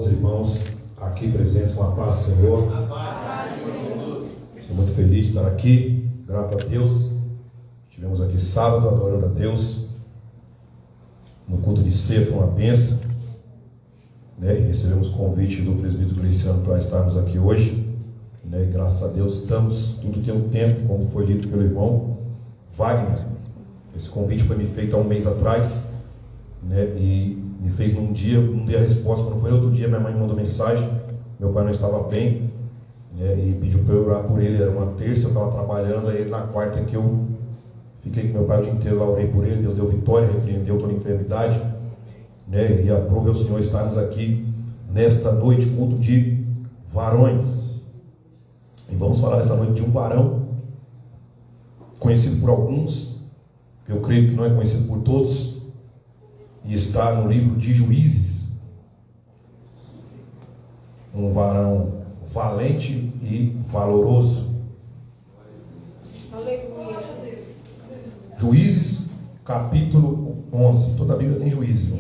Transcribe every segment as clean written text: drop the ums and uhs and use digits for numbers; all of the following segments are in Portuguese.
Os irmãos aqui presentes com a paz do Senhor. Estou muito feliz de estar aqui, grato a Deus. Estivemos aqui sábado adorando a Deus. No culto de ceia foi uma bênção, né? E recebemos convite do presbítero Gleiciano para estarmos aqui hoje, né? E graças a Deus estamos, tudo tem um tempo, como foi lido pelo irmão Wagner. Esse convite foi me feito há um mês atrás, né? E me fez num dia, não dei a resposta. Quando foi outro dia, minha mãe me mandou mensagem. Meu pai não estava bem, né? E pediu para eu orar por ele. Era uma terça, eu estava trabalhando. Aí na quarta que eu fiquei com meu pai o dia inteiro lá, orei por ele. Deus deu vitória, repreendeu toda a enfermidade, né? E aprove ao Senhor estarmos aqui nesta noite, culto de varões. E vamos falar nessa noite de um varão conhecido por alguns, eu creio que não é conhecido por todos, e está no livro de Juízes. Um varão valente e valoroso. Aleluia. Juízes, capítulo 11. Toda a Bíblia tem Juízes.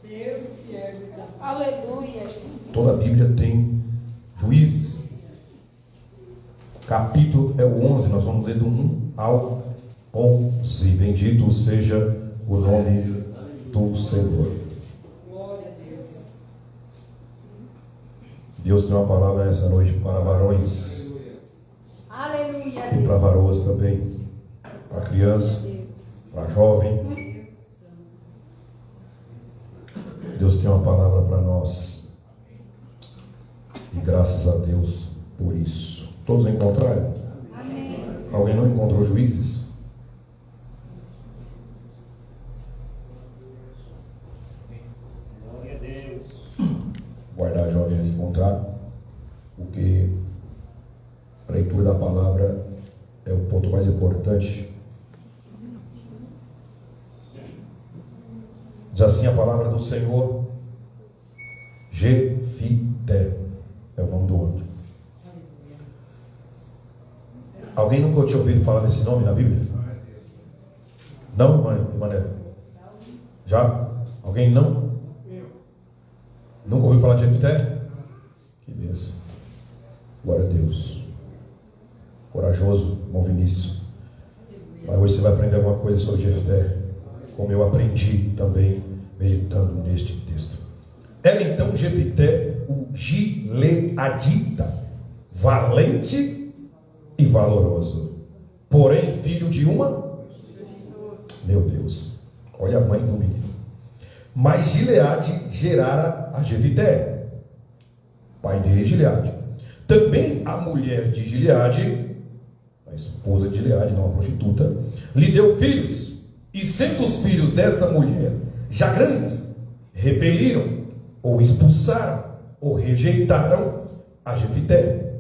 Deus fiel. Aleluia. Toda a Bíblia tem Juízes. Capítulo é o 11. Nós vamos ler do 1 ao 11. Bendito seja o nome do Senhor. Glória a Deus. Deus tem uma palavra nessa noite para varões Aleluia. e para varoas também, para criança, para jovem. Deus tem uma palavra para nós, e graças a Deus por isso. Todos encontraram? Amém. Alguém não encontrou Juízes? Glória a Deus. Guardar a jovem ali encontrar, porque a leitura da palavra é o ponto mais importante. Diz assim a palavra do Senhor: Jefité é o nome do homem. Alguém nunca tinha ouvido falar desse nome na Bíblia? Não, Mané? Já? Alguém não? Nunca ouviu falar de Jefité? Que bênção. Glória a Deus. Corajoso, irmão Vinícius. Mas hoje você vai aprender alguma coisa sobre Jefité, como eu aprendi também meditando neste texto. Era então Jefité o gileadita, valente e valoroso, porém filho de uma, meu Deus, olha a mãe do menino. Mas Gileade gerara a Jefité, pai dele Gileade. Também a mulher de Gileade, a esposa de Gileade, não a prostituta, lhe deu filhos, e sendo os filhos desta mulher já grandes, repeliram, ou expulsaram, ou rejeitaram a Jefité,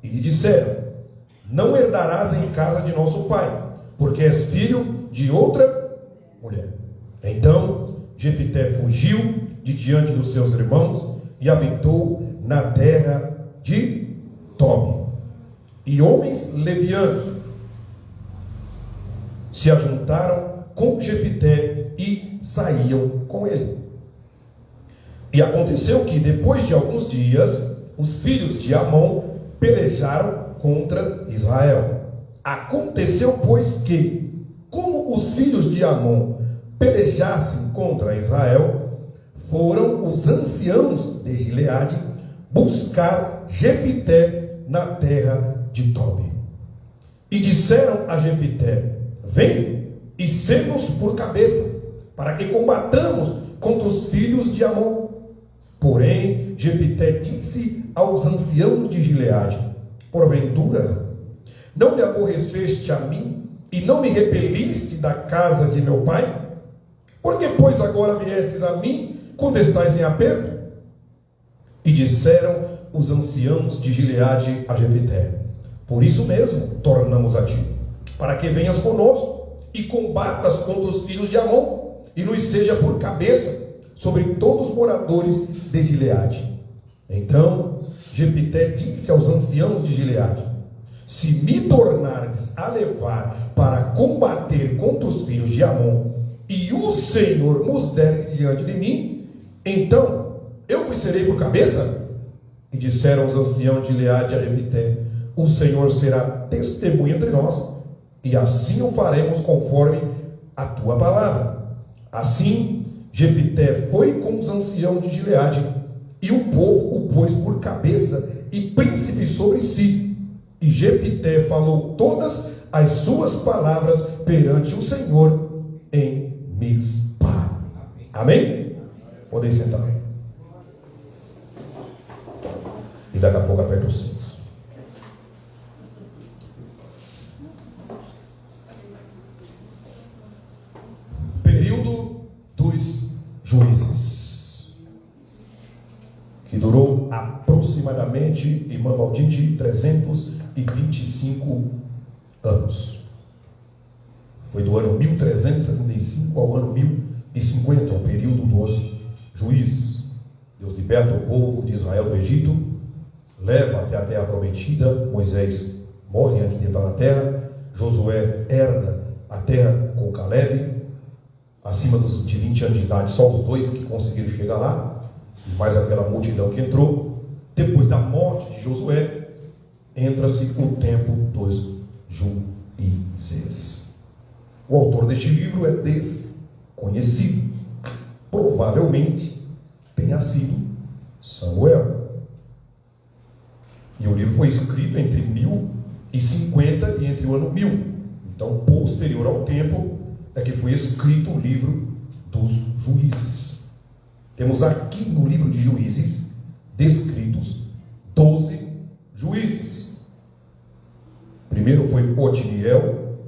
e lhe disseram: não herdarás em casa de nosso pai, porque és filho de outra mulher. Então Jefité fugiu de diante dos seus irmãos e habitou na terra de Tobi. E homens levianos se ajuntaram com Jefité e saíam com ele. E aconteceu que, depois de alguns dias, os filhos de Amon pelejaram contra Israel. Aconteceu, pois, que, como os filhos de Amon pelejassem contra Israel, foram os anciãos de Gileade buscar Jefité na terra de Tobi. E disseram a Jefité: vem e sê-nos por cabeça, para que combatamos contra os filhos de Amon. Porém Jefité disse aos anciãos de Gileade: porventura não me aborreceste a mim e não me repeliste da casa de meu pai? Por que, pois, agora viestes a mim quando estais em aperto? E disseram os anciãos de Gileade a Jefité: por isso mesmo tornamos a ti, para que venhas conosco e combatas contra os filhos de Amon, e nos seja por cabeça sobre todos os moradores de Gileade. Então Jefité disse aos anciãos de Gileade: se me tornardes a levar para combater contra os filhos de Amon, e o Senhor nos der diante de mim, então eu vos serei por cabeça? E disseram os anciãos de Gileade a Jefité: o Senhor será testemunha entre nós, e assim o faremos conforme a tua palavra. Assim Jefité foi com os anciãos de Gileade, e o povo o pôs por cabeça e príncipe sobre si. E Jefité falou todas as suas palavras perante o Senhor em Mispa. Amém? Podem sentar. E daqui a pouco aperta os cintos. Período dos juízes, que durou aproximadamente, irmã Valdite, 325 anos. Foi do ano 1375 ao ano 1050, o período dos juízes. Deus liberta o povo de Israel do Egito, leva até a terra prometida. Moisés morre antes de entrar na terra. Josué herda a terra com Caleb, acima de 20 anos de idade, só os dois que conseguiram chegar lá, e mais aquela multidão que entrou. Depois da morte de Josué, entra-se o tempo dos juízes. O autor deste livro é desconhecido. Provavelmente tenha sido Samuel. E o livro foi escrito entre 1050 e entre o ano 1000. Então, posterior ao tempo é que foi escrito o livro dos juízes. Temos aqui no livro de Juízes descritos 12 juízes. Primeiro foi Otiniel,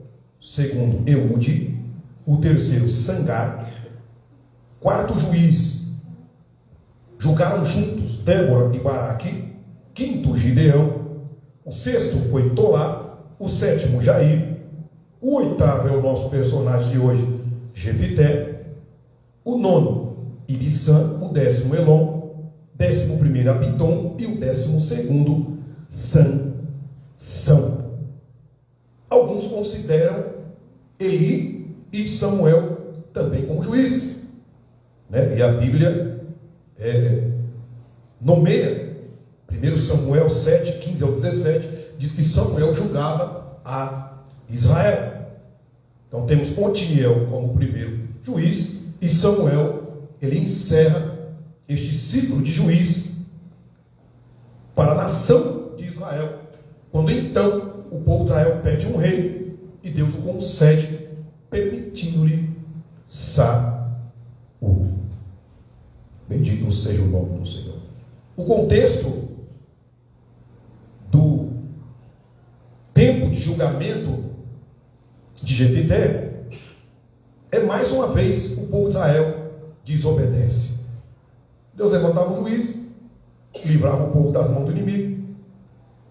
segundo Eude, o terceiro Sangar, quarto juiz julgaram juntos Débora e Baraque, quinto Gideão, o sexto foi Tolá, o sétimo Jair, o oitavo é o nosso personagem de hoje, Jefité, o nono Ibissã, o décimo Elon, 11º Abidom e o 12º Sansão. Alguns consideram Eli e Samuel também como juízes, né? E a Bíblia nomeia 1 Samuel 7, 15 ao 17, diz que Samuel julgava a Israel. Então temos Otiniel como primeiro juiz, e Samuel, ele encerra este ciclo de juiz para a nação de Israel, quando então o povo de Israel pede um rei, e Deus o concede, permitindo-lhe Saul. Bendito seja o nome do Senhor. O contexto do tempo de julgamento de Jefité é mais uma vez o povo de Israel desobedece. Deus levantava um juiz, livrava o povo das mãos do inimigo.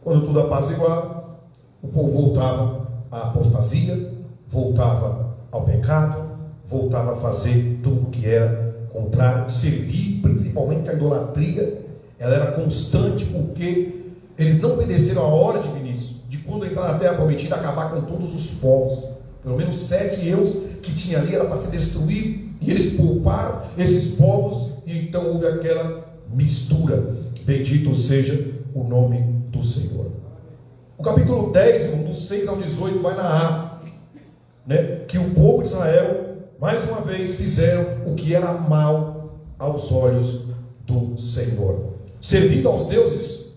Quando tudo apaziguava, o povo voltava à apostasia, voltava ao pecado, voltava a fazer tudo o que era contrário, servir principalmente a idolatria. Ela era constante porque eles não obedeceram a hora de início, de quando entrar na terra prometida, acabar com todos os povos. Pelo menos 7 eus que tinha ali era para ser destruído, e eles pouparam esses povos, e então houve aquela mistura. Bendito seja o nome do Senhor. O capítulo 10, do 6 ao 18, vai narrar, né, que o povo de Israel, mais uma vez, fizeram o que era mal aos olhos do Senhor, servindo aos deuses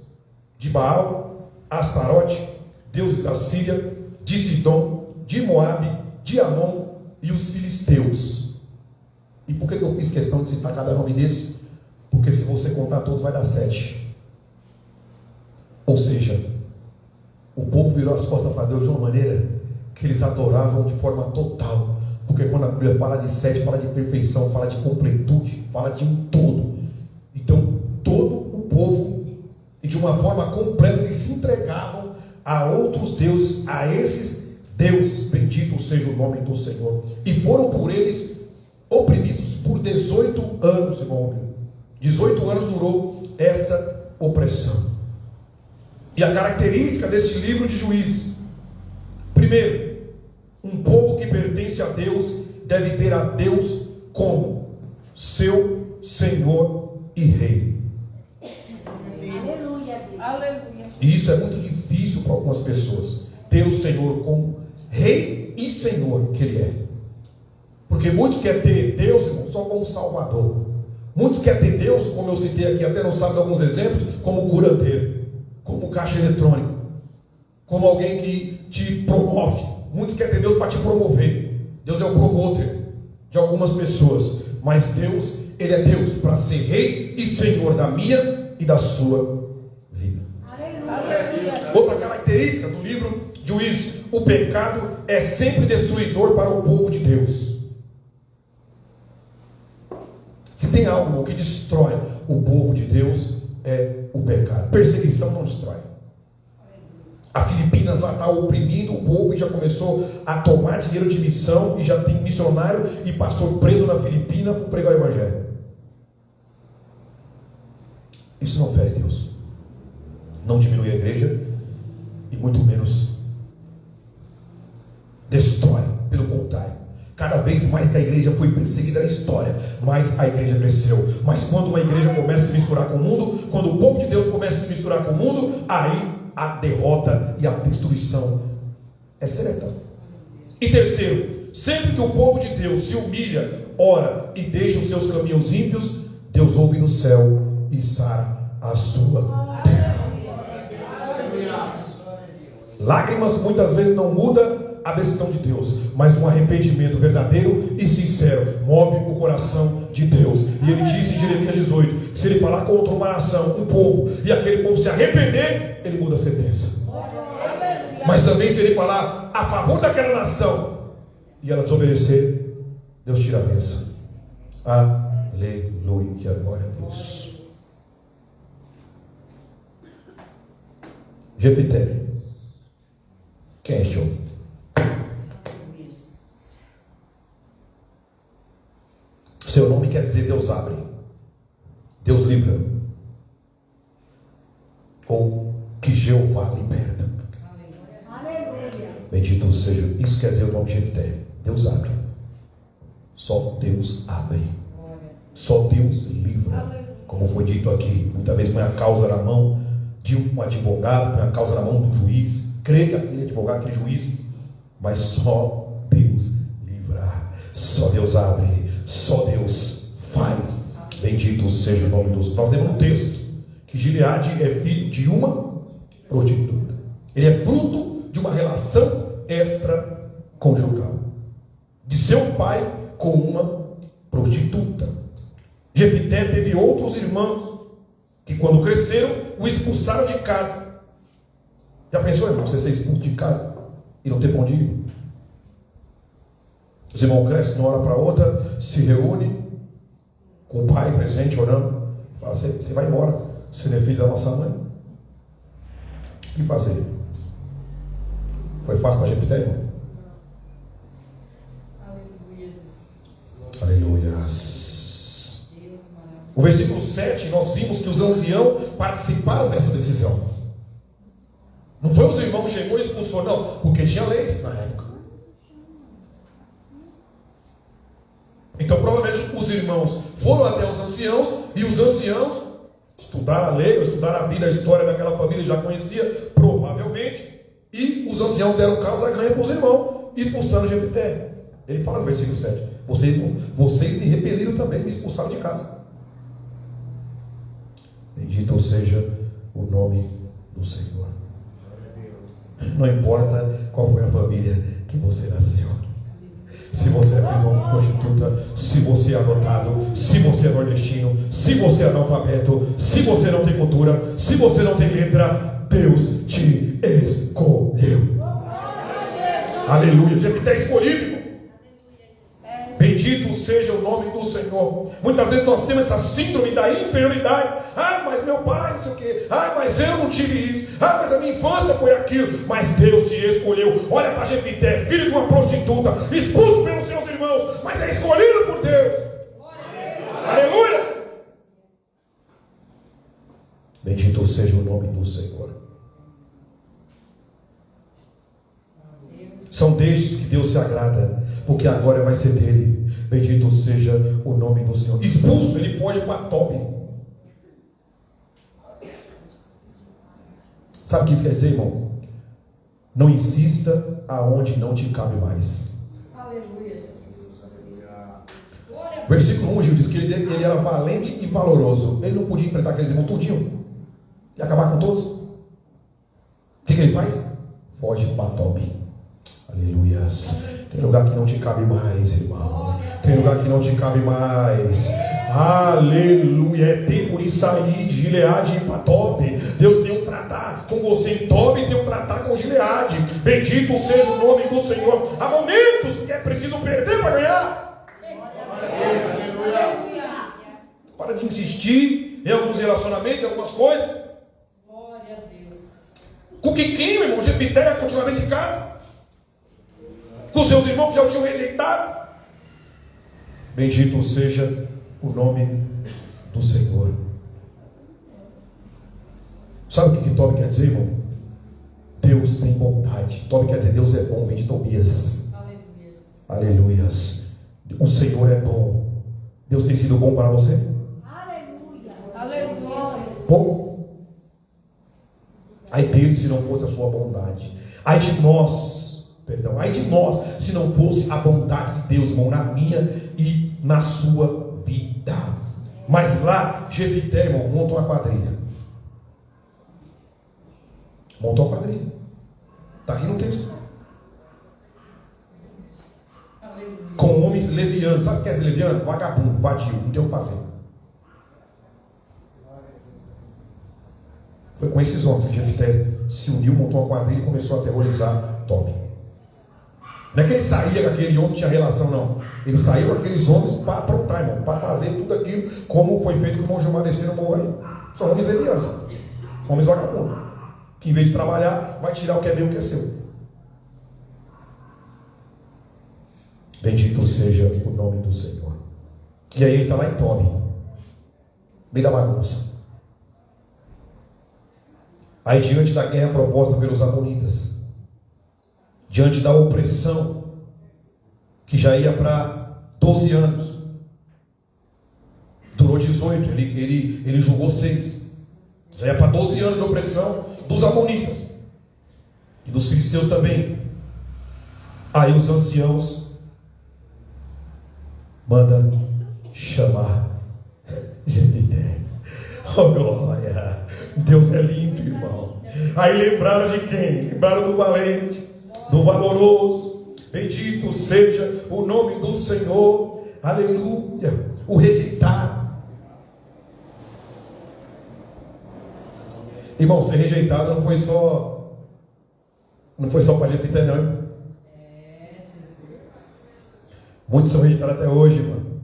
de Baal, Astarote, deuses da Síria, de Sidom, de Moabe, de Amon e os filisteus. E por que eu fiz questão de citar cada nome desse? Porque se você contar todos vai dar 7. Ou seja, o povo virou as costas para Deus de uma maneira que eles adoravam de forma total. Porque quando a Bíblia fala de 7, fala de perfeição, fala de completude, fala de um todo. Então, todo o povo, e de uma forma completa, eles se entregavam a outros deuses, a esses deuses. Bendito seja o nome do Senhor. E foram por eles oprimidos por 18 anos, irmão. 18 anos durou esta opressão. E a característica deste livro de Juízes: primeiro, um povo que pertence a Deus deve ter a Deus como seu Senhor e Rei. Aleluia, Deus. Aleluia. E isso é muito difícil para algumas pessoas. Ter o Senhor como Rei e Senhor que Ele é. Porque muitos querem ter Deus, irmão, só como Salvador. Muitos querem ter Deus, como eu citei aqui, até não sabe de alguns exemplos, como curandeiro, como caixa eletrônico, como alguém que te promove. Muitos querem ter Deus para te promover. Deus é o promotor de algumas pessoas. Mas Deus, Ele é Deus para ser Rei e Senhor da minha e da sua vida. Aleluia. Outra característica do livro Juízes: o pecado é sempre destruidor para o povo de Deus. Se tem algo que destrói o povo de Deus, é o pecado. Perseguição não destrói. A Filipinas lá está oprimindo o povo e já começou a tomar dinheiro de missão, e já tem missionário e pastor preso na Filipina por pregar o evangelho. Isso não fere Deus, não diminui a igreja e muito menos destrói. Pelo contrário, cada vez mais que a igreja foi perseguida na história, mais a igreja cresceu. Mas quando uma igreja começa a se misturar com o mundo, quando o povo de Deus começa a se misturar com o mundo, aí a derrota e a destruição é certa. E terceiro, sempre que o povo de Deus se humilha, ora e deixa os seus caminhos ímpios, Deus ouve no céu e sara a sua terra. Lágrimas muitas vezes não mudam a decisão de Deus, mas um arrependimento verdadeiro e sincero move o coração de Deus. E ele disse em Jeremias 18, que se ele falar contra uma nação, um povo, e aquele povo se arrepender, ele muda a sentença. Mas também se ele falar a favor daquela nação e ela desobedecer, Deus tira a bênção. Aleluia, glória a Deus. Jefité, quem é este homem? Seu nome quer dizer Deus abre, Deus livra, ou que Jeová liberta. Aleluia. Bendito seja. Isso quer dizer o nome de Jefté. Deus abre. Só Deus abre. Só Deus livra. Como foi dito aqui, muitas vezes põe a causa na mão de um advogado, põe a causa na mão do juiz. Crê que aquele advogado, aquele juiz, mas só Deus livra. Só Deus abre. Só Deus faz. Bendito seja o nome dos. Nós temos um texto que Gileade é filho de uma prostituta. Ele é fruto de uma relação extraconjugal de seu pai com uma prostituta. Jefité teve outros irmãos que, quando cresceram, o expulsaram de casa. Já pensou, irmão, você ser expulso de casa e não ter pão de ir? Os irmãos crescem de uma hora para outra, se reúnem com o pai presente, orando. Fala, você vai embora, você não é filho da nossa mãe. O que fazer? Foi fácil para Jefité, irmão? Aleluia. O versículo 7, nós vimos que os anciãos participaram dessa decisão. Não foi os irmãos chegou e expulsou, não, porque tinha leis na época. Então provavelmente os irmãos foram até os anciãos, e os anciãos estudaram a lei, estudaram a vida, a história daquela família, já conhecia provavelmente, e os anciãos deram casa ganha para os irmãos e expulsaram Jefité. Ele fala no versículo 7, vocês me repeliram também, me expulsaram de casa. Bendito seja o nome do Senhor. Não importa qual foi a família que você nasceu, se você é filho de uma prostituta, se você é adotado, se você é nordestino, se você é analfabeto, se você não tem cultura, se você não tem letra, Deus te escolheu. Aleluia. Jefité escolhido. Bendito seja o nome do Senhor. Muitas vezes nós temos essa síndrome da inferioridade. Mas meu pai, não sei o quê. Mas eu não tive isso. Mas a minha infância foi aquilo. Mas Deus te escolheu. Olha para Jefité, filho de uma prostituta, expulso pelos seus irmãos, mas é escolhido por Deus. Aleluia. Bendito seja o nome do Senhor. São destes que Deus se agrada, porque a glória vai ser dele. Bendito seja o nome do Senhor. Expulso, ele foge para Tobi. Sabe o que isso quer dizer, irmão? Não insista aonde não te cabe mais. Aleluia, Jesus. Versículo 1, Gil, diz que ele era valente e valoroso. Ele não podia enfrentar aqueles irmãos tudinho e acabar com todos. O que ele faz? Foge para Tobi. Aleluias. Tem lugar que não te cabe mais, irmão. Tem lugar que não te cabe mais. Aleluia. É tempo de sair de Gileade e ir para Tobi. Deus tem um tratar com você em Tobi e tem um tratar com Gileade. Bendito seja o nome do Senhor. Há momentos que é preciso perder para ganhar. Para de insistir em alguns relacionamentos, em algumas coisas. Glória a Deus. Com que queima, irmão? Jefité ia continuar dentro de casa. Com seus irmãos que já o tinham rejeitado. Bendito seja o nome do Senhor. Sabe o que Tobi quer dizer, irmão? Deus tem bondade. Tobi quer dizer Deus é bom, vem de Tobias. Aleluias. O Senhor é bom. Deus tem sido bom para você? Aleluia. Aleluia. Pouco. Ai dele se não fosse a sua bondade. Ai de nós se não fosse a bondade de Deus, irmão, na minha e na sua vida. Mas lá, Jefité, irmão, montou uma quadrilha. Montou a quadrilha. Está aqui no texto. Com homens levianos. Sabe o que é leviano? Vagabundo, vadio, não tem o que fazer. Foi com esses homens que Jefité se uniu, montou uma quadrilha e começou a aterrorizar Tobi. Não é que ele saía com aquele homem que tinha relação, não. Ele saiu com aqueles homens para aprontar, irmão, para fazer tudo aquilo como foi feito com o irmão Gilmar descer no morro aí. São homens levianos, homens vagabundos, que em vez de trabalhar, vai tirar o que é meu, o que é seu. Bendito seja o nome do Senhor. E aí ele está lá em Tobi, meio da bagunça. Aí diante da guerra proposta pelos amonitas, diante da opressão que já ia para 12 anos, durou 18, ele julgou 6, já ia para 12 anos de opressão dos amonitas e dos filisteus também. Aí os anciãos manda chamar Jefité. Oh glória, Deus é lindo, irmão. Aí lembraram de quem? Lembraram do valente, do valoroso. Bendito seja o nome do Senhor. Aleluia. O rejeitado. Irmão, ser rejeitado não foi só para Jefité, não. Jesus. Muitos são rejeitados até hoje, mano.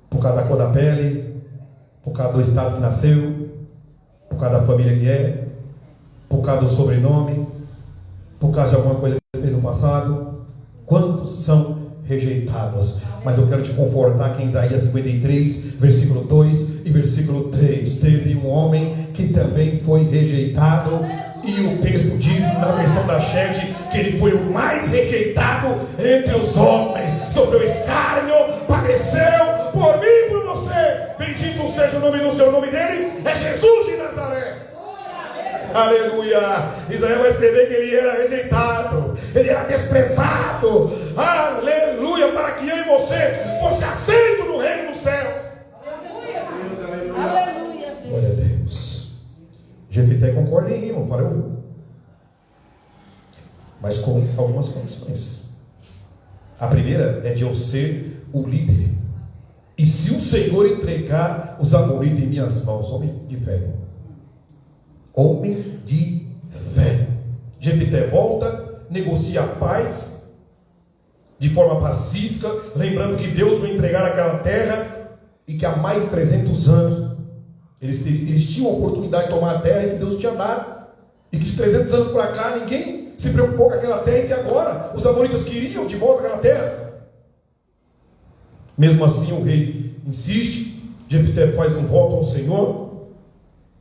Por causa da cor da pele, por causa do estado que nasceu, por causa da família que é, por causa do sobrenome, por causa de alguma coisa que fez no passado. Quantos são rejeitados? Mas eu quero te confortar que em Isaías 53, versículo 2 e versículo 3, teve um homem que também foi rejeitado, e o texto diz na versão da Shed que ele foi o mais rejeitado entre os homens, sofreu escárnio, padeceu por mim e por você. Bendito seja o nome do seu nome dele, é Jesus de Nazaré. Aleluia. Israel vai escrever que ele era rejeitado, ele era desprezado. Aleluia. Para que eu e você fosse aceito no reino dos céus. Aleluia. Glória a Deus. Jefité concorda em irmão, falou, mas com algumas condições. A primeira é de eu ser o líder, e se o Senhor entregar os amonitas em minhas mãos, homem de fé, homem de fé. Jefité volta, negocia a paz de forma pacífica, lembrando que Deus vai entregar aquela terra e que há mais de 300 anos eles tinham a oportunidade de tomar a terra que Deus tinha dado, e que de 300 anos para cá ninguém se preocupou com aquela terra, e que agora os amonitas queriam de volta aquela terra. Mesmo assim o rei insiste. Jefité faz um voto ao Senhor,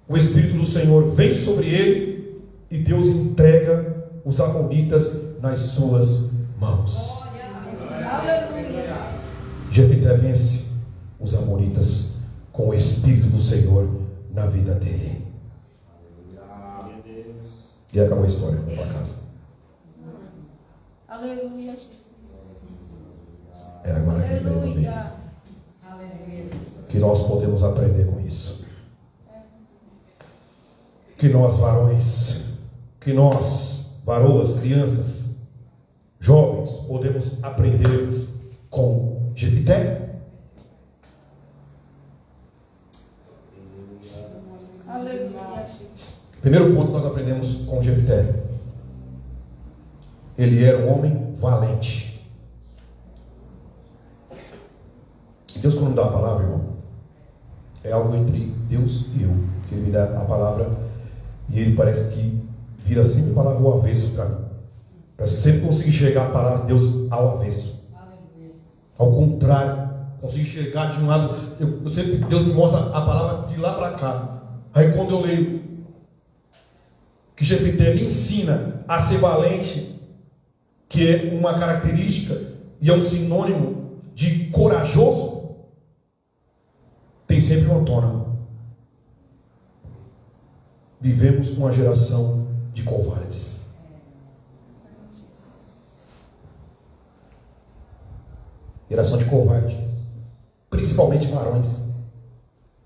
o Espírito do Senhor vem sobre ele, e Deus entrega os amonitas nas suas mãos. Jefité vence os amonitas com o Espírito do Senhor na vida dele. E acabou a história, vai para casa. Aleluia, Jesus. É agora que vem. Aleluia. Aleluia, Jesus. Que nós podemos aprender com isso. Que nós varões, varoas, crianças, jovens, podemos aprender com Jefité. Aleluia. Primeiro ponto que nós aprendemos com Jefité. Ele era um homem valente. E Deus, quando me dá a palavra, irmão, é algo entre Deus e eu. Que Ele me dá a palavra e Ele parece que vira sempre a palavra ao avesso para mim. Parece que sempre consigo enxergar a palavra de Deus ao avesso. Ao contrário, consigo enxergar de um lado. Eu sempre, Deus me mostra a palavra de lá para cá. Aí quando eu leio que Jefité me ensina a ser valente, que é uma característica e é um sinônimo de corajoso, tem sempre um antônimo. Vivemos uma geração de covardes. Geração de covarde, principalmente varões.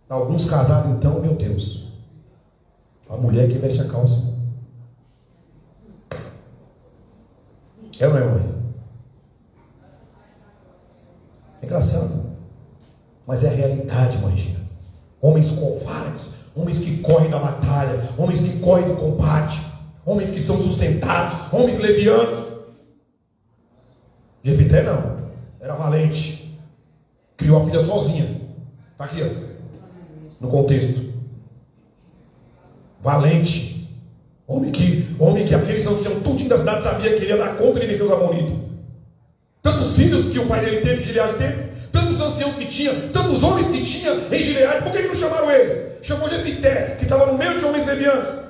Alguns casados, então, meu Deus, a mulher que veste a calça. É ou não é, mãe? É engraçado, mas é a realidade, mãezinha. Homens covardes, homens que correm da batalha, homens que correm do combate, homens que são sustentados, homens levianos. Jefité não, era valente, criou a filha sozinha. Está aqui, ó, no contexto. Valente. Homem que aqueles anciãos tudinho da cidade sabia que ele ia dar conta de vencer os amonitas. Tantos filhos que o pai dele teve, que Gileade teve, tantos anciãos que tinha, tantos homens que tinha em Gileade. Por que não chamaram eles? Chamou Jefité, que estava no meio de homens levianos.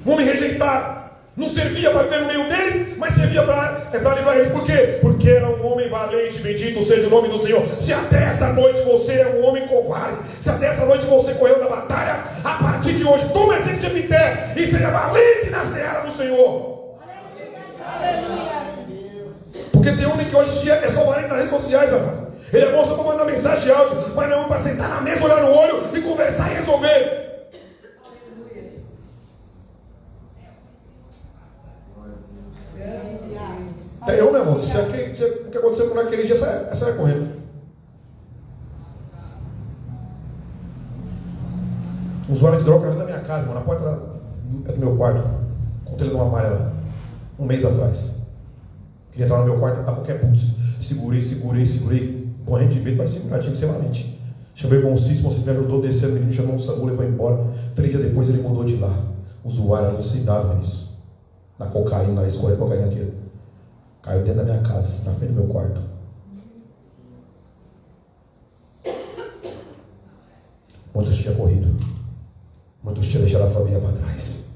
Um homem rejeitado. Não servia para viver no meio deles, mas servia para livrar eles. Por quê? Porque era um homem valente, bendito seja o nome do Senhor. Se até esta noite você é um homem covarde, se até esta noite você correu da batalha, a partir de hoje, toma exemplo de Jefité e seja valente na seara do Senhor. Aleluia. Porque tem homem que hoje em dia é só valente nas redes sociais, amado. Ele é bom só para mandar mensagem de áudio, mas não é para sentar na mesa, olhar no olho e conversar e resolver. Até eu, meu amor, se o que aconteceu com aquele dia, essa é correndo. Um usuário de droga ali na minha casa, mano, na porta do meu quarto. Contei ele numa malha lá, um mês atrás. Queria entrar no meu quarto a qualquer pulso. Segurei, correndo de medo, mas segurar, tinha que ser valente. Chamei o irmão Cícero me ajudou, desceu, o menino chamou um SAMU, levou embora. 3 dias depois ele mudou de lá. O usuário alucinado nisso. Na cocaína, na escolha cocaína aqui. Caiu dentro da minha casa, na frente do meu quarto. Muitos tinham corrido. Muitos tinham deixado a família para trás.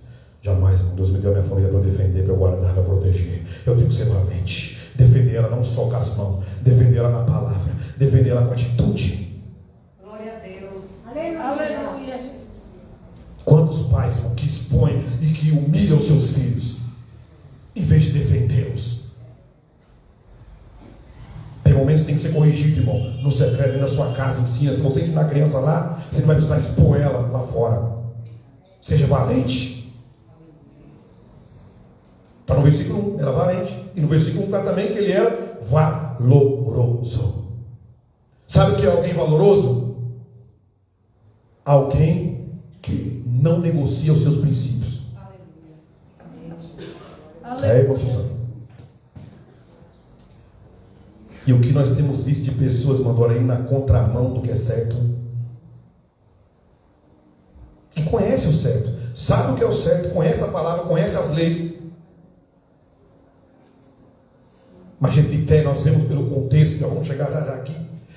Jamais, irmão, Deus me deu a minha família para eu defender, para eu guardar, para proteger. Eu tenho que ser valente. Defender ela não só com as mãos. Defender ela na palavra. Defender ela com atitude. Glória a Deus. Aleluia. Quantos pais, irmão, que expõem e que humilham seus filhos, em vez de defendê-los? Tem momentos que tem que ser corrigido, irmão. No secreto, dentro da sua casa, ensina. Se você ensinar a criança lá, você não vai precisar expor ela lá fora. Seja valente. Está no versículo 1, era valente. E no versículo 1 está também que ele era valoroso. Sabe o que é alguém valoroso? Alguém que não negocia os seus princípios. Aleluia. É, irmão Susana. E o que nós temos visto de pessoas, mandou aí na contramão do que é certo. Que conhece o certo, sabe o que é o certo, conhece a palavra, conhece as leis. Mas Jefité, nós vemos pelo contexto, já vamos chegar já aqui.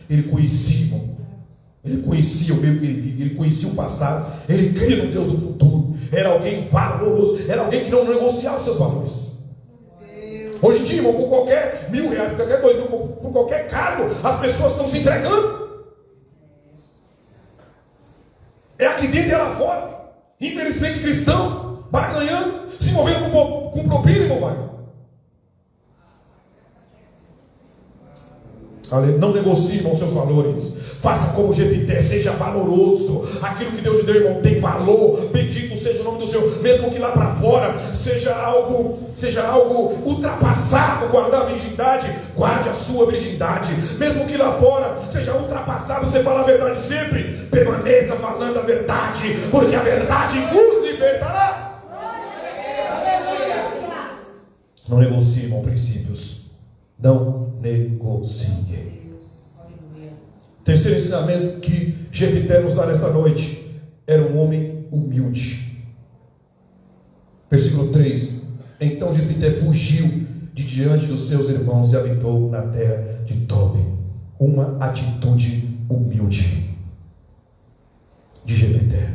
Ele conhecia, irmão. Ele conhecia o meio que ele vivia, ele conhecia o passado, ele cria no Deus do futuro. Era alguém valoroso, era alguém que não negociava os seus valores. Hoje em dia, irmão, por qualquer R$1.000, por qualquer coisa, por qualquer cargo, as pessoas estão se entregando. É aqui dentro e lá fora. Infelizmente cristãos, barganhando, se envolvendo com propina, irmão, vai. Não negocie, irmão, seus valores. Faça como Jefité, seja valoroso. Aquilo que Deus lhe deu, irmão, tem valor. Bendito seja o nome do Senhor. Mesmo que lá para fora seja algo ultrapassado, guardar a virgindade, guarde a sua virgindade. Mesmo que lá fora seja ultrapassado, você fala a verdade sempre, permaneça falando a verdade, porque a verdade vos libertará. Não negocie, irmão, princípios. Não negocie. Terceiro ensinamento que Jefité nos dá nesta noite: era um homem humilde. Versículo 3: então Jefité fugiu de diante dos seus irmãos e habitou na terra de Tobi. Uma atitude humilde de Jefité.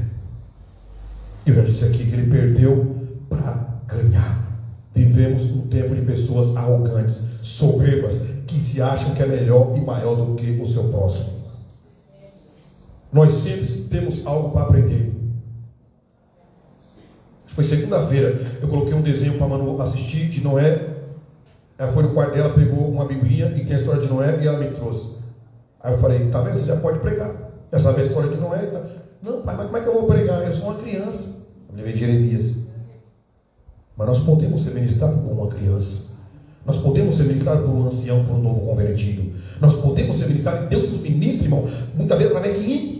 Eu já disse aqui que ele perdeu para ganhar. Vivemos um tempo de pessoas arrogantes, soberbas, que se acham que é melhor e maior do que o seu próximo. Nós sempre temos algo para aprender. Foi segunda-feira, eu coloquei um desenho para a Manu assistir de Noé. Ela foi no quarto dela, pegou uma biblinha e tem a história de Noé e ela me trouxe. Aí eu falei, tá vendo? Você já pode pregar. Já sabe a história de Noé? Tá? Não, pai, mas como é que eu vou pregar? Eu sou uma criança. Eu levei de Jeremias. Mas nós podemos ser ministrados por uma criança. Nós podemos ser ministrados por um ancião, por um novo convertido. Nós podemos ser ministrados, e Deus nos ministra, irmão, muitas vezes através de ímpio,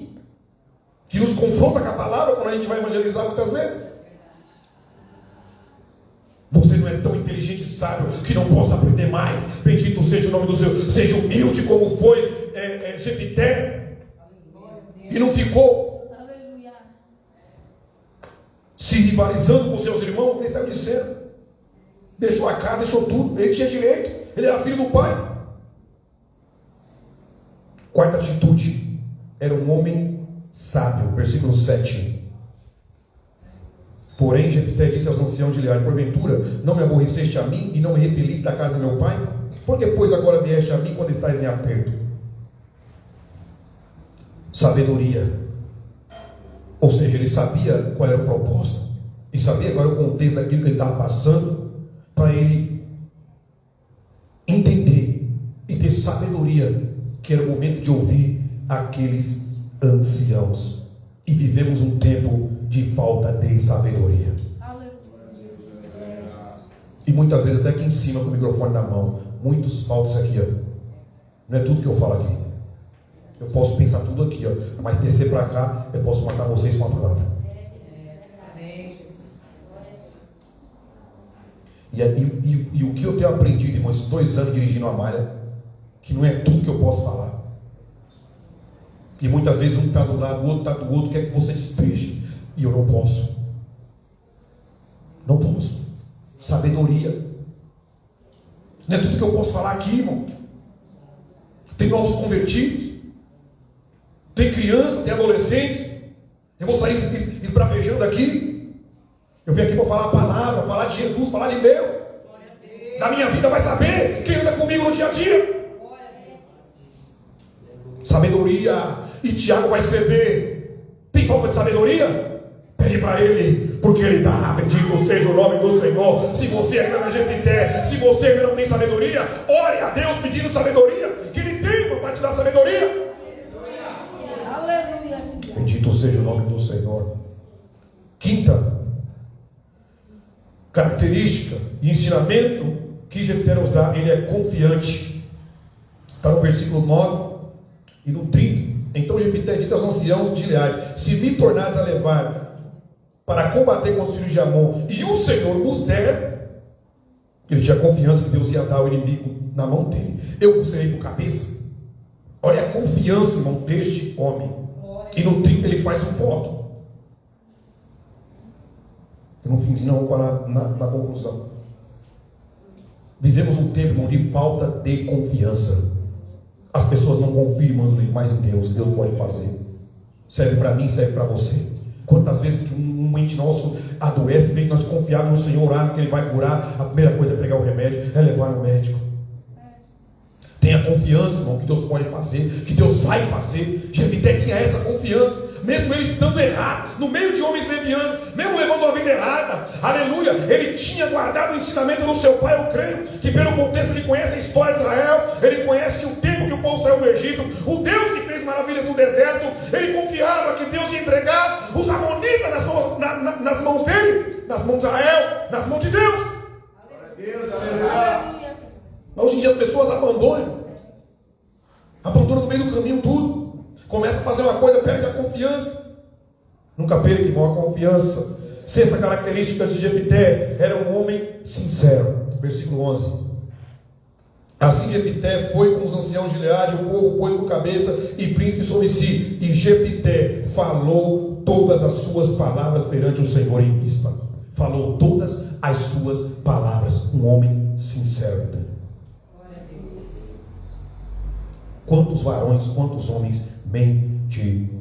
que nos confronta com a palavra quando a gente vai evangelizar muitas vezes. Você não é tão inteligente e sábio que não possa aprender mais. Bendito seja o nome do Senhor. Seja humilde como foi Jefité. E não ficou se rivalizando com seus irmãos. Ele saiu de cena. Deixou a casa, deixou tudo. Ele tinha direito. Ele era filho do pai. Quarta atitude: era um homem sábio. Versículo 7. Porém Jefité disse aos anciãos de Gileade: porventura não me aborreceste a mim e não me repeliste da casa de meu pai? Por que pois agora vieste a mim quando estás em aperto? Sabedoria. Ou seja, ele sabia qual era o propósito, e sabia qual era o contexto daquilo que ele estava passando, para ele entender e ter sabedoria, que era o momento de ouvir aqueles anciãos. E vivemos um tempo de falta de sabedoria. E muitas vezes até aqui em cima com o microfone na mão, muitos faltam isso aqui, ó. Não é tudo que eu falo aqui. Eu posso pensar tudo aqui, ó, mas descer para cá, eu posso matar vocês com a palavra. E o que eu tenho aprendido, irmão, esses 2 anos dirigindo a malha, que não é tudo que eu posso falar. E muitas vezes um está do lado, o outro está do outro, quer que você despeje. E eu não posso. Não posso. Sabedoria. Não é tudo que eu posso falar aqui, irmão. Tem novos convertidos. Tem crianças, tem adolescentes. Eu vou sair esbravejando aqui. Eu vim aqui para falar a palavra, falar de Jesus, falar de Deus. Da minha vida vai saber quem anda comigo no dia a dia. Sabedoria. E Tiago vai escrever: tem falta de sabedoria? Pede para ele, porque ele dá. Bendito seja o nome do Senhor. Se você ainda não é Jefité, se você ainda não tem sabedoria, ore a Deus pedindo sabedoria, que ele tem para te dar sabedoria. Aleluia. Bendito seja o nome do Senhor. Quinta característica e ensinamento que Jefité nos dá: ele é confiante. Está no versículo 9 e no 30. Então Jefité disse aos anciãos de Gileade: se me tornares a levar para combater contra os filhos de Amon, e o Senhor nos der, ele tinha confiança que Deus ia dar o inimigo na mão dele, eu o serei por cabeça. Olha a confiança, irmão, deste homem. E no 30 ele faz um voto. E no finzinho vamos falar na conclusão. Vivemos um tempo, irmão, de falta de confiança. As pessoas não confiam mais em Deus. Deus pode fazer. Serve para mim, serve para você. Quantas vezes que um ente nosso adoece, vem que nós confiarmos no Senhor, orar que Ele vai curar, a primeira coisa é pegar o remédio, é levar no médico. Tenha confiança, irmão, que Deus pode fazer, que Deus vai fazer. Jefité tinha essa confiança. mesmo ele estando errado, no meio de homens levianos, mesmo levando uma vida errada, aleluia, ele tinha guardado o ensinamento do seu pai. Eu creio que pelo contexto ele conhece a história de Israel, ele conhece o tempo que o povo saiu do Egito, o Deus que fez maravilhas no deserto. Ele confiava que Deus ia entregar os amonitas nas mãos dele, nas mãos de Israel, nas mãos de Deus. Deus, aleluia. Mas hoje em dia as pessoas abandonam no meio do caminho tudo, começa a fazer uma coisa, perde a confiança. Nunca perca, irmão, a confiança. Sexta característica de Jefité: era um homem sincero. Versículo 11. Assim Jefité foi com os anciãos de Gileade, o povo pôs por cabeça e príncipe sobre si, e Jefité falou todas as suas palavras perante o Senhor em Mispa. Falou todas as suas palavras. Um homem sincero. Quantos varões, quantos homens mentirosos,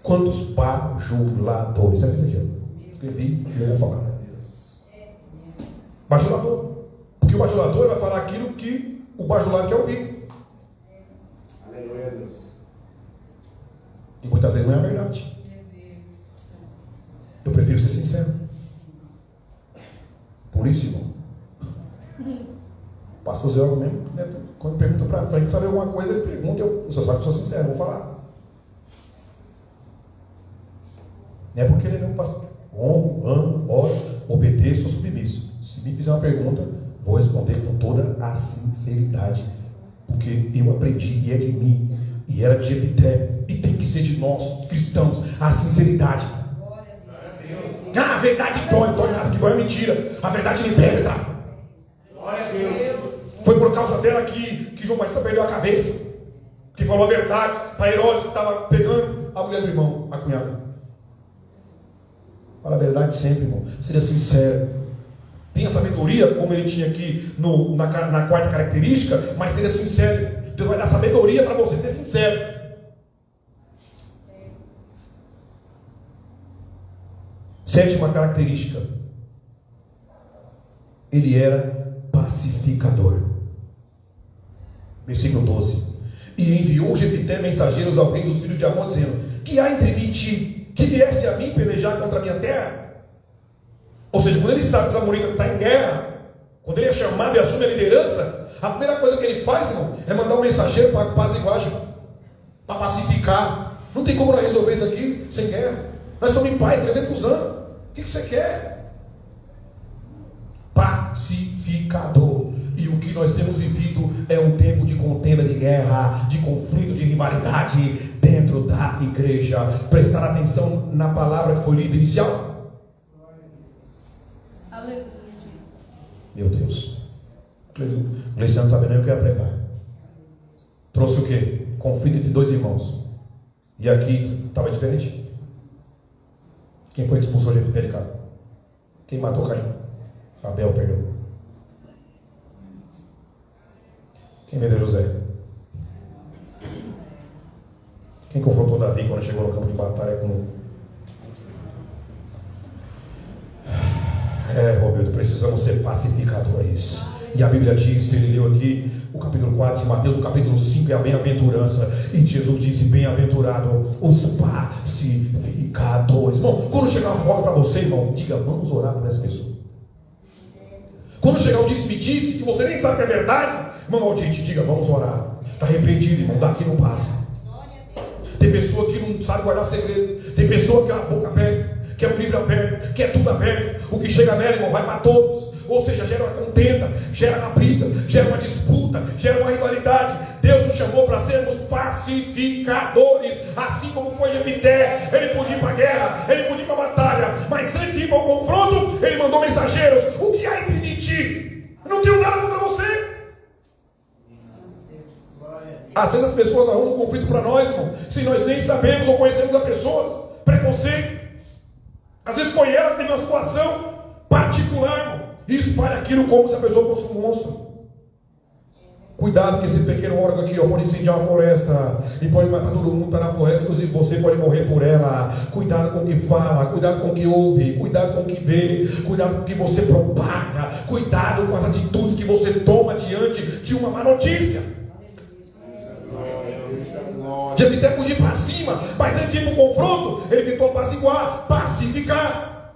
quantos bajuladores. Está vendo aqui? Escrevi e eu vou falar. Bajulador. Porque o bajulador vai falar aquilo que o bajulado quer ouvir. Aleluia, Deus. E muitas vezes não é a verdade. Eu prefiro ser sincero. Por isso, irmão, pastor Zé mesmo, né, quando pergunta para ele saber alguma coisa, ele pergunta, eu só sabe que sou sincero, vou falar. Não é porque ele é meu pastor. Amo, oro, obedeço, sou submisso. Se me fizer uma pergunta, vou responder com toda a sinceridade, porque eu aprendi e é de mim, e era de Jefité, e tem que ser de nós, cristãos, a sinceridade. A verdade dói nada, que dói é mentira. A verdade liberta. Glória a Deus. Foi por causa dela que João Batista perdeu a cabeça, que falou a verdade para Herodes, que estava pegando a mulher do irmão, a cunhada. Fala a verdade sempre, irmão. Seja sincero. Tenha sabedoria, como ele tinha aqui na quarta característica, mas seja sincero. Deus vai dar sabedoria para você ser sincero. Sétima característica: ele era pacificador. Versículo 12. E enviou Jefité mensageiros ao rei dos filhos de Amon, dizendo: que há entre mim e ti, que vieste a mim pelejar contra a minha terra? Ou seja, quando ele sabe que os amonitas estão em guerra, quando ele é chamado e assume a liderança, a primeira coisa que ele faz, irmão, é mandar um mensageiro para apaziguar, para pacificar. Não tem como nós resolver isso aqui sem guerra. Nós estamos em paz 300 anos. O que você quer? Pacificador. E o que nós temos vivido é um tempo de contenda, de guerra, de conflito, de rivalidade dentro da igreja. Prestar atenção na palavra que foi lida inicial. Aleluia. Meu Deus. O Gleiciano não sabe nem o que ia pregar. Trouxe o quê? Conflito entre dois irmãos. E aqui estava diferente. Quem foi que expulsou Jefité de casa? Quem matou Caim? Abel, perdão. Quem vendeu José? Quem confrontou Davi quando chegou no campo de batalha com... Roberto, precisamos ser pacificadores. E a Bíblia diz, ele leu aqui o capítulo 4 de Mateus, o capítulo 5 é a bem-aventurança. E Jesus disse: bem-aventurado os pacificadores. Irmão, quando chegar uma fofoca para você, irmão, diga: vamos orar por essa pessoa. Quando chegar o disse-me-disse, que você nem sabe que é verdade, irmão maldito, diga: vamos orar. Está repreendido, irmão, daqui não passa. Tem pessoa que não sabe guardar segredo. Tem pessoa que é a boca aberta, que é o livro aberto, que é tudo aberto. O que chega nela, irmão, vai para todos. Ou seja, gera uma contenda, gera uma briga, gera uma disputa, gera uma rivalidade. Deus nos chamou para sermos pacificadores. Assim como foi Jefité, ele podia ir para a guerra, ele podia ir para a batalha, mas antes de ir para o confronto, ele mandou mensageiros: o que há entre mim e ti? Eu não tenho nada contra você. Às vezes as pessoas arrumam um conflito para nós, irmão, se nós nem sabemos ou conhecemos a pessoa. Preconceito. Às vezes foi ela que teve uma situação particular, irmão, e espalha aquilo como se a pessoa fosse um monstro. Cuidado, que esse pequeno órgão aqui pode incendiar uma floresta e pode matar todo mundo que está na floresta, inclusive você pode morrer por ela. Cuidado com o que fala, cuidado com o que ouve, cuidado com o que vê, cuidado com o que você propaga, cuidado com as atitudes que você toma diante de uma má notícia. Jefté podia ir para cima, mas ele tinha um confronto, ele tentou apaziguar, pacificar.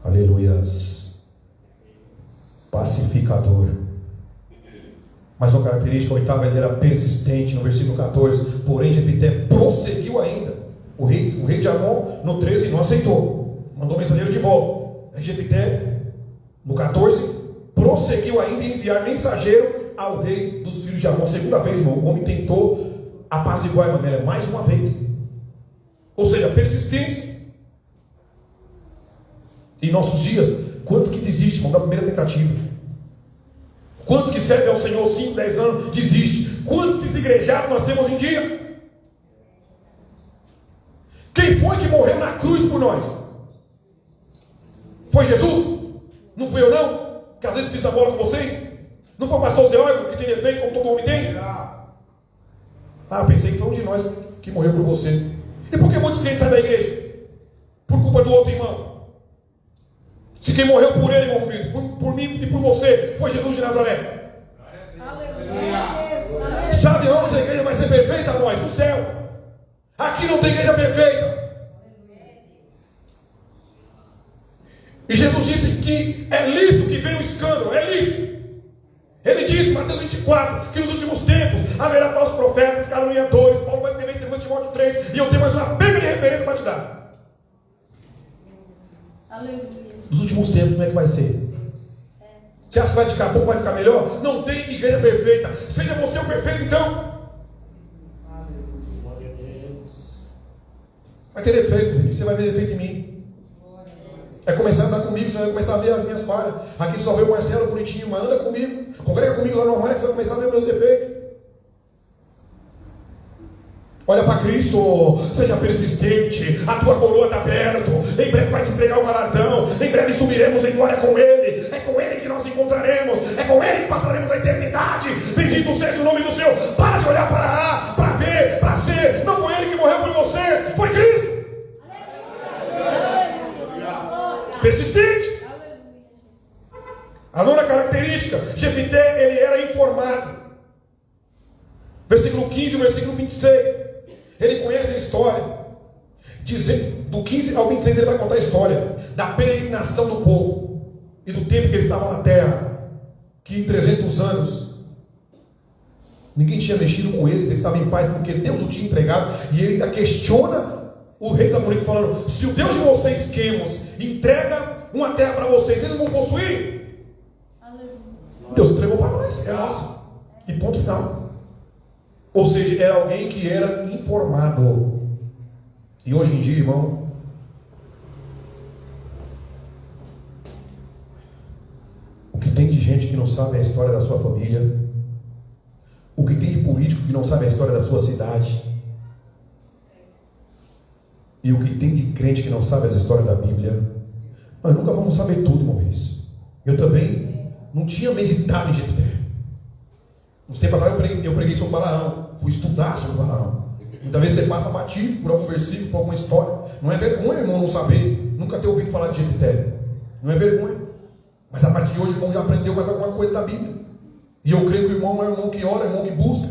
Aleluias. Pacificador. Mas uma característica oitava, ele era persistente, no versículo 14. Porém, Jefté prosseguiu ainda. O rei de Amon, no 13, não aceitou. Mandou mensageiro de volta. Jefté, no 14, prosseguiu ainda em enviar mensageiro ao rei dos filhos de Amon. Segunda vez, irmão, o homem tentou apaziguar a Emanuel, mais uma vez. Ou seja, persistência. Em nossos dias, quantos que desistem, irmão, da primeira tentativa? Quantos que servem ao Senhor 5, 10 anos, desistem? Quantos desigrejados nós temos hoje em dia? Quem foi que morreu na cruz por nós? Foi Jesus? Não fui eu não? Que às vezes piso da bola com vocês? Não foi o pastor Zé que tem defeito como todo homem tem? Pensei que foi um de nós que morreu por você. E por que muitos crentes saem da igreja? Por culpa do outro irmão. Se quem morreu por ele, irmão, por mim e por você, foi Jesus de Nazaré. Aleluia. Sabe onde a igreja vai ser perfeita? Nós, no céu. Aqui não tem igreja perfeita. E Jesus disse que é lícito que venha o escândalo, é lícito. Ele disse, Mateus 24, que nos últimos tempos haverá falsos profetas, caluniadores. Paulo vai escrever em 2 Timóteo 3, e eu tenho mais uma pega de referência para te dar. Aleluia. Nos últimos tempos, como é que vai ser? Você acha que vai ficar bom, vai ficar melhor? Não tem igreja perfeita. Seja você o perfeito, então. Vai ter defeito, filho. Você vai ver defeito em mim. É começar a andar comigo, você vai começar a ver as minhas falhas. Aqui só vê o Marcelo bonitinho, mas anda comigo. Congrega comigo lá no armário que você vai começar a ver meus defeitos. Olha para Cristo, seja persistente, a tua coroa está perto, em breve vai te entregar o galardão, em breve subiremos em glória com Ele, é com Ele que nós encontraremos, é com Ele que passaremos a eternidade. Bendito seja o nome do Senhor. Para de olhar para A, para B, para C, não foi Ele que morreu por você, foi Cristo. Persistente. A nona característica, Jefté, ele era informado. Versículo 15 e versículo 26. Ele conhece a história. Do 15 ao 26 ele vai contar a história da peregrinação do povo e do tempo que eles estavam na terra. Que em 300 anos ninguém tinha mexido com eles, eles estavam em paz porque Deus o tinha entregado. E ele ainda questiona o rei dos amonitas, falando: se o Deus de vocês, Quemos, entrega uma terra para vocês, eles vão possuir? Deus entregou para nós, é nosso. E ponto final. Ou seja, era alguém que era informado. E hoje em dia, irmão, o que tem de gente que não sabe a história da sua família, o que tem de político que não sabe a história da sua cidade, e o que tem de crente que não sabe as histórias da Bíblia. Nós nunca vamos saber tudo, irmão Vinícius. Eu também não tinha meditado em Jefté. Uns tempos atrás eu preguei sobre Balaão. Fui estudar sobre Balaão. Muitas vezes você passa batido por algum versículo, por alguma história. Não é vergonha, irmão, não saber. Nunca ter ouvido falar de Jefté. Não é vergonha. Mas a partir de hoje o irmão já aprendeu mais alguma coisa da Bíblia. E eu creio que o irmão é um irmão que ora, é um irmão que busca.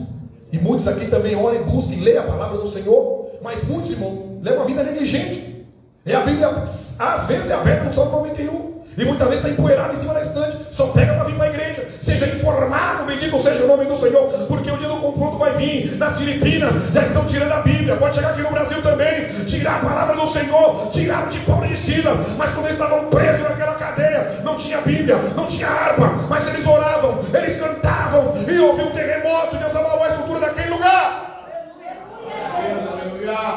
E muitos aqui também oram e buscam e lêem a palavra do Senhor. Mas muitos, irmão, levam a vida negligente. E a Bíblia, às vezes, é aberta no Salmo 91. E muitas vezes está empoeirado em cima da estante. Só pega para vir para a igreja. Seja informado, bendito seja o nome do Senhor. Porque o dia do confronto vai vir. Nas Filipinas já estão tirando a Bíblia. Pode chegar aqui no Brasil também. Tirar a palavra do Senhor. Tiraram de Paulo e de Silas. Mas quando eles estavam presos naquela cadeia, não tinha Bíblia, não tinha harpa. Mas eles oravam, eles cantavam. E houve um terremoto. Deus abalou a estrutura daquele lugar.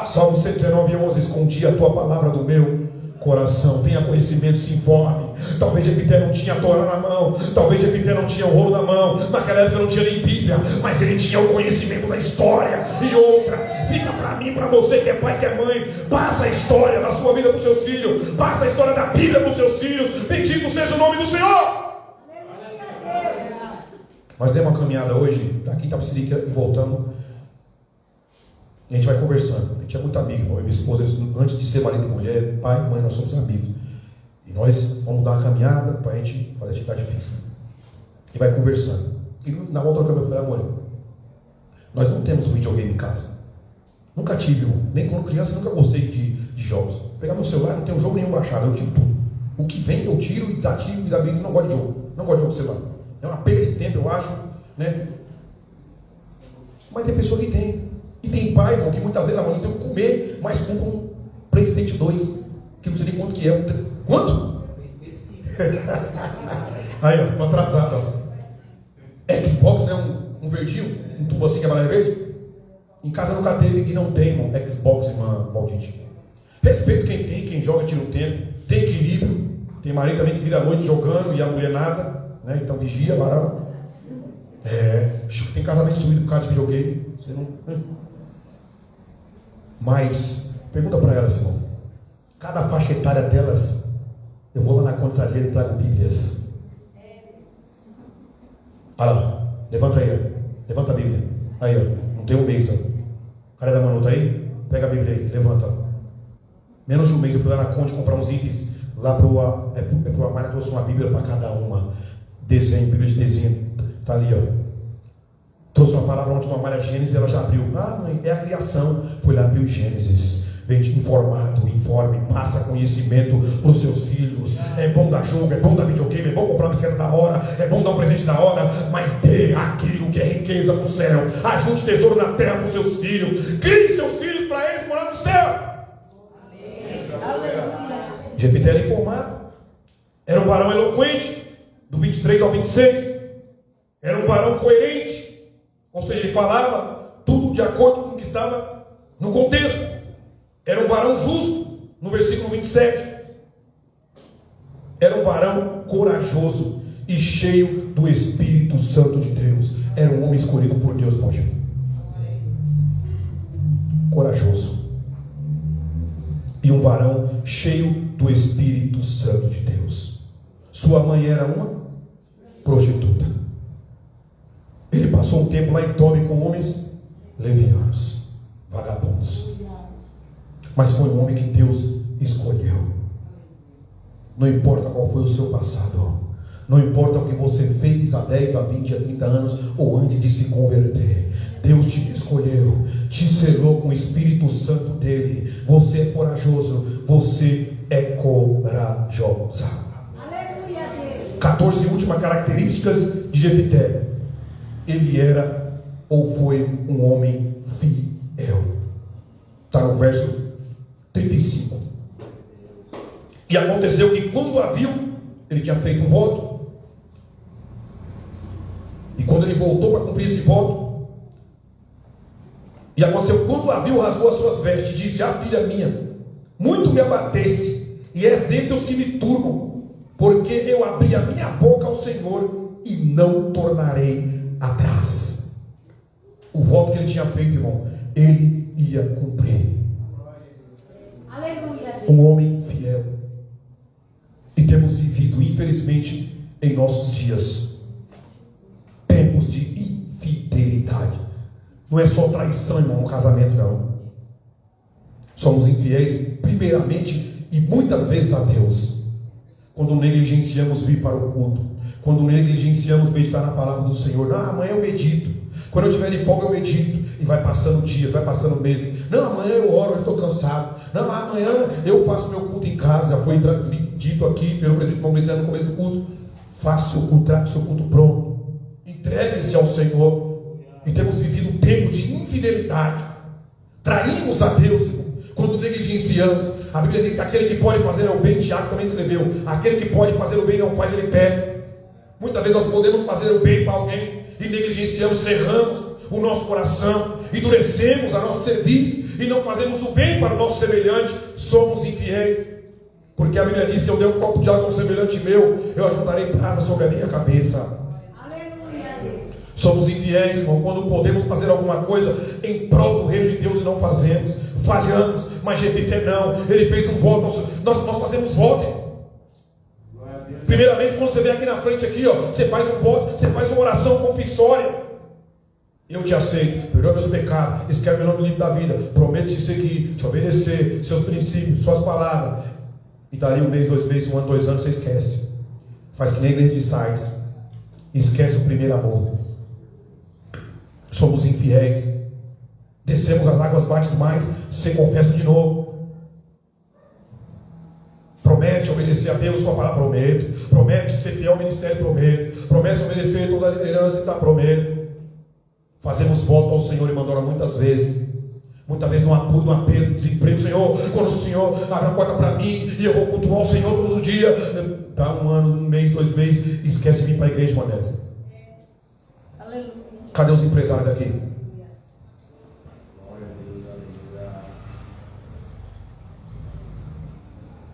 Salmo 119:11. Escondi a tua palavra do meu coração. Tenha conhecimento, se informe. Talvez Jefté não tinha a Torá na mão, talvez Jefté não tinha o rolo na mão, naquela época não tinha nem Bíblia, mas ele tinha o conhecimento da história. E outra, fica para mim, para você que é pai, que é mãe, passa a história da sua vida para os seus filhos, passa a história da Bíblia para os seus filhos. Bendito seja o nome do Senhor. Nós demos uma caminhada hoje da Quinta Psilica e voltamos. E a gente vai conversando. A gente é muito amigo, irmão. Eu e minha esposa, antes de ser marido e mulher, pai e mãe, nós somos amigos. E nós vamos dar uma caminhada para a gente fazer atividade física. E vai conversando. E na volta da câmera eu falei: amor, Nós não temos um videogame em casa. Nunca tive, irmão. Nem quando criança, nunca gostei de jogos. Pegar meu celular, não tenho jogo nenhum baixado, eu tiro tudo. O que vem, eu tiro e desativo, e desabilito, não gosto de jogo. Não gosto de jogo de celular. É uma perda de tempo, eu acho, né? Mas tem pessoa que tem. E tem pai, irmão, que muitas vezes amanhã tem que comer, mas compra um PlayStation 2, que não sei nem quanto que é. Quanto? Aí, ó, tô atrasado, ó. Xbox, né? Um verdinho, um tubo assim que é amarelo e verde. Em casa nunca teve que não tem, irmão, Xbox, irmã maldita. Respeito quem tem, quem joga, tira o tempo. Tem equilíbrio. Tem marido também que vira a noite jogando e a mulher nada, né? Então vigia, varão. Tem casamento destruído por causa de videogame. Você não. Mas, pergunta para elas, irmão. Cada faixa etária delas, eu vou lá na Consageira e trago Bíblias. Olha lá, levanta aí, ó. Levanta a Bíblia. Aí, ó, não tem um mês, ó. O cara da Manuta aí, pega a Bíblia aí, levanta. Menos de um mês eu fui lá na Conde comprar uns itens. Lá pro Amara trouxe uma Bíblia para cada uma. Desenho, Bíblia de desenho. Tá ali, ó. Trouxe uma palavra ontem com a Maria Gênesis, ela já abriu. Ah, mãe, é a criação. Foi lá, abriu Gênesis. Vem informado, informe, passa conhecimento para os seus filhos. É bom dar jogo, é bom dar videogame, é bom comprar uma bicicleta da hora, é bom dar um presente da hora, mas dê aquilo que é riqueza no céu. Ajunte tesouro na terra para os seus filhos. Crie seus filhos para eles morar no céu. Jefité era informado. Era um varão eloquente, do 23 ao 26. Era um varão coerente. Ou seja, ele falava tudo de acordo com o que estava no contexto. Era um varão justo, no versículo 27. Era um varão corajoso e cheio do Espírito Santo de Deus. Era um homem escolhido por Deus, irmão. Corajoso. E um varão cheio do Espírito Santo de Deus. Sua mãe era uma prostituta. Ele passou um tempo lá em Tobi com homens levianos, vagabundos. Mas foi um homem que Deus escolheu. Não importa qual foi o seu passado. Não importa o que você fez há 10, a 20, a 30 anos ou antes de se converter. Deus te escolheu, te selou com o Espírito Santo dele. Você é corajoso, você é corajosa. Aleluia, Deus. 14 últimas características de Jefité. Ele era ou foi um homem fiel. Está no verso 35. E aconteceu que quando a viu, ele tinha feito um voto. E quando ele voltou para cumprir esse voto, e aconteceu quando a viu, rasgou as suas vestes e disse: ah, filha minha, muito me abateste, e és dentre os que me turbam, porque eu abri a minha boca ao Senhor e não tornarei atrás. O voto que ele tinha feito, irmão, ele ia cumprir. Aleluia. Um homem fiel. E temos vivido, infelizmente, em nossos dias, tempos de infidelidade. Não é só traição, irmão, no casamento, não. Somos infiéis, primeiramente e muitas vezes a Deus. Quando negligenciamos vir para o culto, quando negligenciamos meditar na palavra do Senhor. Não, amanhã eu medito. Quando eu estiver de folga eu medito. E vai passando dias, vai passando meses. Não, amanhã eu oro, eu estou cansado. Não, amanhã eu faço meu culto em casa. Já foi dito aqui pelo presidente Palmeiras no começo do culto. Faça o culto, traga o seu culto pronto. Entregue-se ao Senhor. E temos vivido um tempo de infidelidade. Traímos a Deus, irmão, quando negligenciamos. A Bíblia diz que aquele que pode fazer o bem, Tiago também escreveu, aquele que pode fazer o bem não faz, ele perde. Muitas vezes nós podemos fazer o bem para alguém e negligenciamos, cerramos o nosso coração, endurecemos a nosso serviço e não fazemos o bem para o nosso semelhante. Somos infiéis, porque a Bíblia diz: se eu der um copo de água a um semelhante meu, eu ajuntarei brasa sobre a minha cabeça. Aleluia. Somos infiéis, irmão, quando podemos fazer alguma coisa em prol do reino de Deus e não fazemos. Falhamos, mas Jefité não. Ele fez um voto. Nós fazemos voto, irmão. Primeiramente, quando você vem aqui na frente, aqui, ó, você faz um voto, você faz uma oração confissória. Eu te aceito, perdoa meus pecados, escreve meu nome no livro da vida, prometo te seguir, te obedecer, seus princípios, suas palavras. E daria um mês, 2 meses, 1 ano, 2 anos, você esquece. Faz que nem a igreja de Sais. Esquece o primeiro amor. somos infiéis. Descemos as águas batismais, você confessa de novo. Promete obedecer a Deus, sua palavra, prometo. Promete ser fiel ao ministério, prometo. Promete obedecer toda a liderança, está, prometo. Fazemos voto ao Senhor e mandora muitas vezes. Muitas vezes no apuro, no aperto, no desemprego. Senhor, quando o Senhor abre a porta para mim e eu vou cultuar o Senhor todos os dias, dá um ano, um mês, 2 meses, esquece de vir para a igreja, Manela. Aleluia. Cadê os empresários daqui?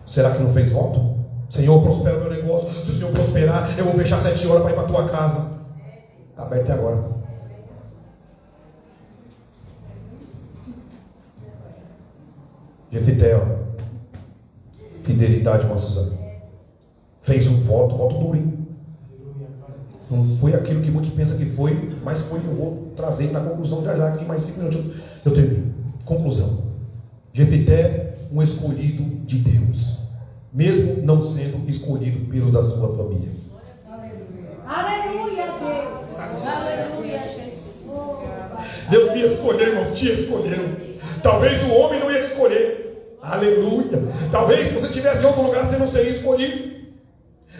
Será que não fez voto? Senhor, prospera o meu negócio. Se o Senhor prosperar, eu vou fechar 7 horas para ir para a tua casa. Está aberto até agora. Jefité, fidelidade, irmã Suzana. Fez um voto duro, hein? Não foi aquilo que muitos pensam que foi, mas foi. Eu vou trazer na conclusão já aqui, mais 5 minutos eu termino. Conclusão. Jefité, um escolhido de Deus, mesmo não sendo escolhido pelos da sua família. Aleluia, Deus. Aleluia, Jesus. Deus me escolheu, irmão, te escolheu. Talvez o homem não ia te escolher. Aleluia. Talvez se você estivesse em outro lugar, você não seria escolhido.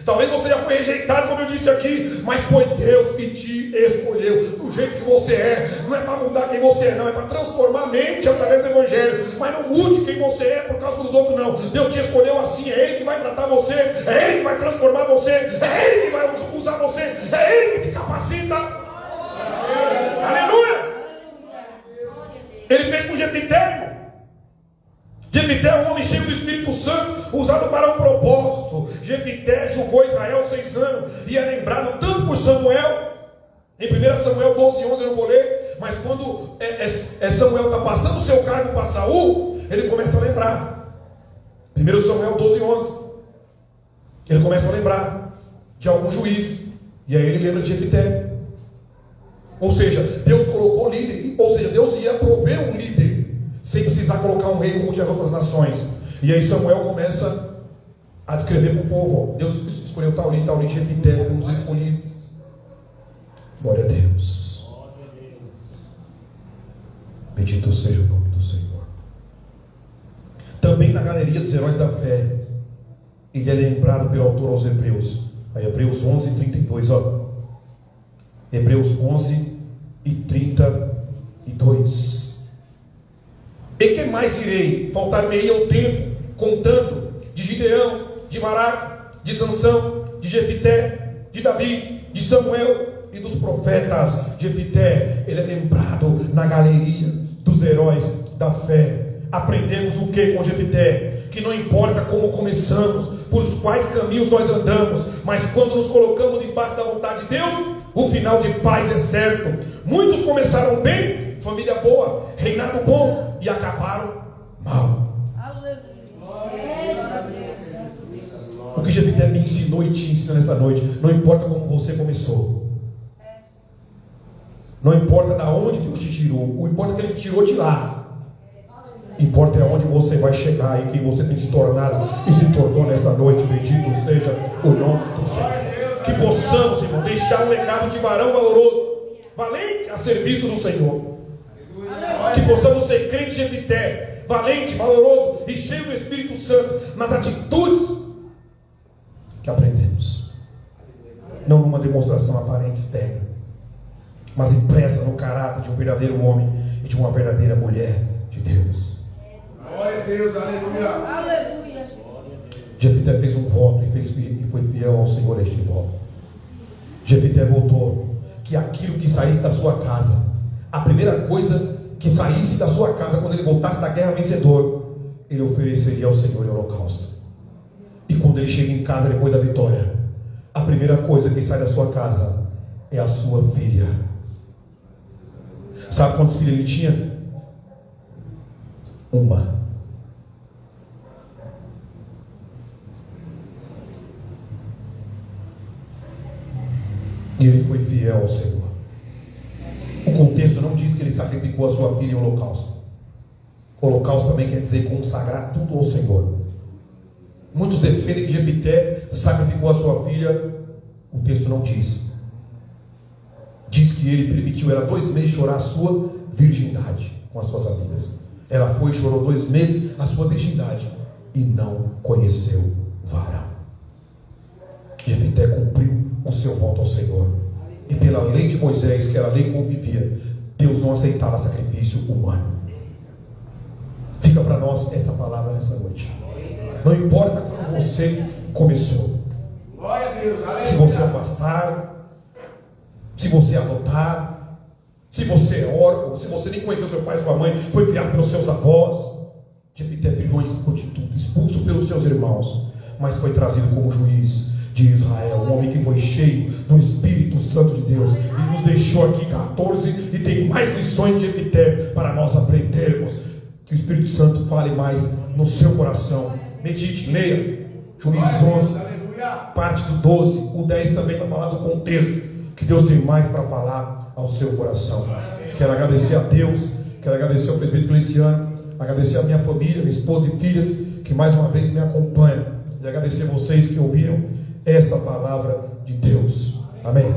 Talvez você já foi rejeitado, como eu disse aqui, mas foi Deus que te escolheu do jeito que você é. Não é para mudar quem você é, não, é para transformar a mente através do Evangelho. Mas não mude quem você é por causa dos outros, não. Deus te escolheu assim, é Ele que vai tratar você, é Ele que vai transformar você, é Ele que vai usar você, é Ele que te capacita. Aleluia. Ele fez com Jefité. Jefité é um homem cheio do Espírito Santo, usado para um propósito. Jefité julgou Israel 6 anos e é lembrado tanto por Samuel. Em 1 Samuel 12, 11 eu não vou ler, mas quando Samuel está passando o seu cargo para Saul, ele começa a lembrar. 1 Samuel 12, 11. Ele começa a lembrar de algum juiz, e aí ele lembra de Jefité. Ou seja, Deus colocou líder, ou seja, Deus ia prover um líder, sem precisar colocar um rei como tinha as outras nações. E aí Samuel começa a descrever para o povo: Deus escolheu tal líder, Jefité, um dos escolhidos. Glória a Deus. Bendito seja o nome do Senhor. Também na galeria dos heróis da fé, ele é lembrado pelo autor aos Hebreus. Aí Hebreus 11, 32, ó. Hebreus 11 e 32. E que mais direi? Faltar-me-ei ao tempo, contando de Gideão, de Baraque, de Sansão, de Jefité, de Davi, de Samuel e dos profetas. Jefité, ele é lembrado na galeria dos heróis da fé. Aprendemos o que com Jefité? Que não importa como começamos, por quais caminhos nós andamos, mas quando nos colocamos debaixo da vontade de Deus, o final de paz é certo. Muitos começaram bem, família boa, reinado bom, e acabaram mal. O que Jefité me ensinou e te ensina nesta noite: não importa como você começou, não importa de onde Deus te tirou, o importa é que Ele te tirou de lá. Importa é onde você vai chegar e quem você tem se tornado e se tornou nesta noite. Bendito seja o nome do Senhor. Que possamos, irmão, deixar um legado de varão valoroso, valente a serviço do Senhor. Que possamos ser crentes de Jefité, valente, valoroso e cheio do Espírito Santo nas atitudes que aprendemos, não numa demonstração aparente externa, mas impressa no caráter de um verdadeiro homem e de uma verdadeira mulher de Deus. Glória a Deus, aleluia. Aleluia. Jefité fez um voto e foi fiel ao Senhor este voto. Jefité votou que aquilo que saísse da sua casa, a primeira coisa que saísse da sua casa quando ele voltasse da guerra vencedor, ele ofereceria ao Senhor em holocausto. E quando ele chega em casa depois da vitória, a primeira coisa que sai da sua casa é a sua filha. Sabe quantas filhas ele tinha? Uma. E ele foi fiel ao Senhor. O contexto não diz que ele sacrificou a sua filha em holocausto. Holocausto também quer dizer consagrar tudo ao Senhor. Muitos defendem que Jefité sacrificou a sua filha. O texto não diz. diz que ele permitiu ela 2 meses chorar a sua virgindade com as suas amigas. Ela foi e chorou 2 meses a sua virgindade e não conheceu varão. Jefité cumpriu o seu voto ao Senhor, e pela lei de Moisés, que era a lei que convivia, Deus não aceitava sacrifício humano. Fica para nós essa palavra nessa noite. Não importa como você começou, Glória a Deus. Aleluia. se você é um bastardo, se você é adotado, se você é órfão, se você nem conheceu seu pai e sua mãe, foi criado pelos seus avós. Jefité filho de uma prostituta, expulso pelos seus irmãos, mas foi trazido como juiz de Israel, um homem que foi cheio do Espírito Santo de Deus, e nos deixou aqui 14, e tem mais lições de Jefité para nós aprendermos. Que o Espírito Santo fale mais no seu coração. Medite, leia Juízes 11, Aleluia. parte do 12, o 10 também vai falar do contexto, que Deus tem mais para falar ao seu coração. Quero agradecer a Deus, quero agradecer ao presbítero Feliciano, agradecer a minha família, minha esposa e filhas, que mais uma vez me acompanham, e agradecer vocês que ouviram esta palavra de Deus. Amém.